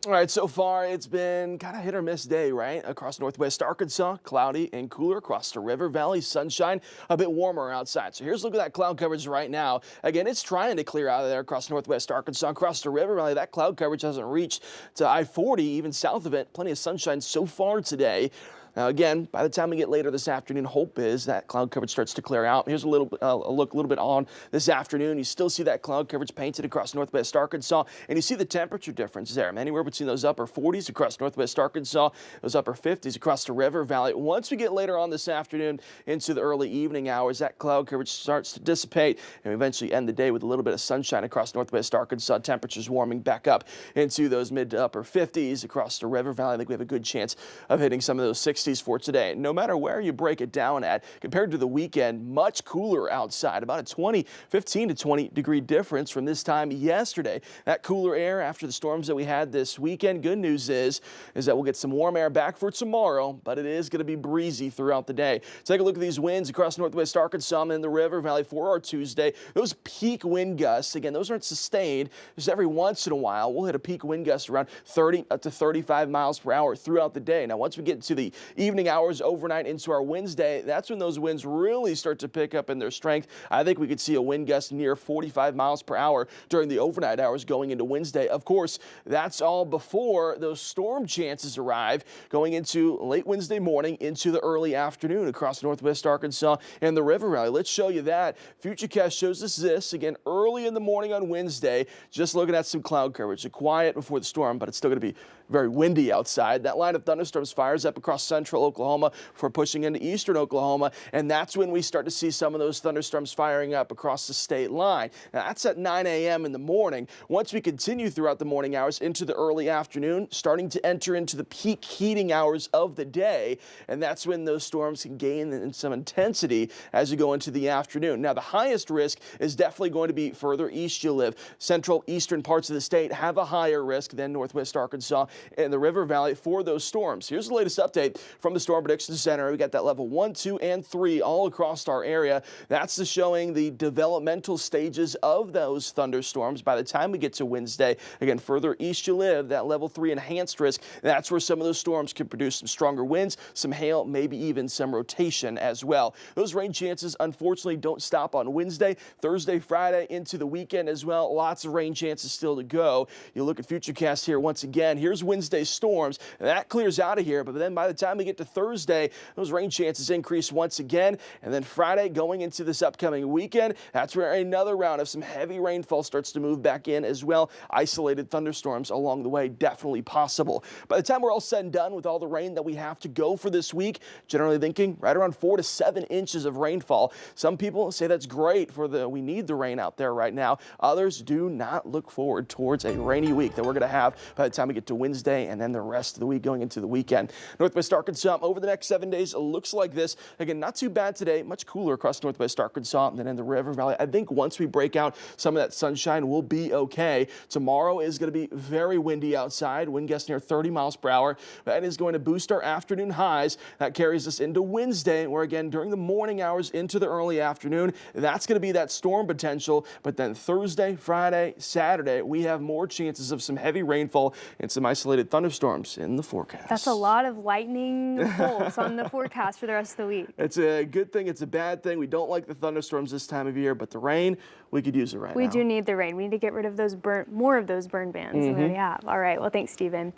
All right, so far it's been kind of hit or miss day, right? Across northwest Arkansas, cloudy and cooler across the river valley, sunshine, a bit warmer outside. So here's a look at that cloud coverage right now. Again, it's trying to clear out of there across northwest Arkansas, across the river valley. That cloud coverage hasn't reached to I-40, even south of it. Plenty of sunshine so far today. Now, again, by the time we get later this afternoon, hope is that cloud coverage starts to clear out. Here's a look a little bit on this afternoon. You still see that cloud coverage painted across northwest Arkansas, and you see the temperature difference there. Anywhere between those upper 40s across northwest Arkansas, those upper 50s across the river valley. Once we get later on this afternoon into the early evening hours, that cloud coverage starts to dissipate, and we eventually end the day with a little bit of sunshine across northwest Arkansas. Temperatures warming back up into those mid to upper 50s across the river valley. I think we have a good chance of hitting some of those 60s for today. No matter where you break it down at, compared to the weekend, much cooler outside, about a 15 to 20 degree difference from this time yesterday. That cooler air after the storms that we had this weekend. Good news is that we'll get some warm air back for tomorrow, but it is going to be breezy throughout the day. Take a look at these winds across northwest Arkansas and the river valley for our Tuesday. Those peak wind gusts, again, those aren't sustained. Just every once in a while, we'll hit a peak wind gust around 30 up to 35 miles per hour throughout the day. Now, once we get to the evening hours overnight into our Wednesday, that's when those winds really start to pick up in their strength. I think we could see a wind gust near 45 miles per hour during the overnight hours going into Wednesday. Of course, that's all before those storm chances arrive going into late Wednesday morning into the early afternoon across northwest Arkansas and the river valley. Let's show you that. Futurecast shows us this again early in the morning on Wednesday. Just looking at some cloud coverage. Quiet before the storm, but it's still going to be very windy outside. That line of thunderstorms fires up across central Oklahoma before pushing into eastern Oklahoma, and that's when we start to see some of those thunderstorms firing up across the state line. Now, that's at 9 a.m. in the morning. Once we continue throughout the morning hours into the early afternoon, starting to enter into the peak heating hours of the day, and that's when those storms can gain in some intensity as you go into the afternoon. Now, the highest risk is definitely going to be further east you live. Central eastern parts of the state have a higher risk than northwest Arkansas and the river valley for those storms. Here's the latest update from the Storm Prediction Center. We got that level 1, 2, and 3 all across our area. That's showing the developmental stages of those thunderstorms by the time we get to Wednesday. Again, further east you live, that level 3 enhanced risk, that's where some of those storms can produce some stronger winds, some hail, maybe even some rotation as well. Those rain chances, unfortunately, don't stop on Wednesday, Thursday, Friday, into the weekend as well. Lots of rain chances still to go. You look at Futurecast here once again. Here's Wednesday's storms. That clears out of here, but then by the time we get to Thursday, those rain chances increase once again. And then Friday, going into this upcoming weekend, that's where another round of some heavy rainfall starts to move back in as well. Isolated thunderstorms along the way, definitely possible. By the time we're all said and done with all the rain that we have to go for this week, generally thinking right around 4 to 7 inches of rainfall. Some people say that's great we need the rain out there right now. Others do not look forward towards a rainy week that we're going to have by the time we get to Wednesday and then the rest of the week going into the weekend. Northwest Arkansas over the next 7 days looks like this. Again, not too bad today. Much cooler across northwest Arkansas and then in the river valley. I think once we break out some of that sunshine, we'll be okay. Tomorrow is going to be very windy outside. Wind gusts near 30 miles per hour. That is going to boost our afternoon highs. That carries us into Wednesday, where again during the morning hours into the early afternoon, that's going to be that storm potential. But then Thursday, Friday, Saturday, we have more chances of some heavy rainfall and some isolated thunderstorms in the forecast. That's a lot of lightning bolts on the forecast for the rest of the week. It's a good thing. It's a bad thing. We don't like the thunderstorms this time of year, but the rain, we could use it right now. We do need the rain. We need to get rid of those more of those burn bans than we already have. All right. Well, thanks, Stephen.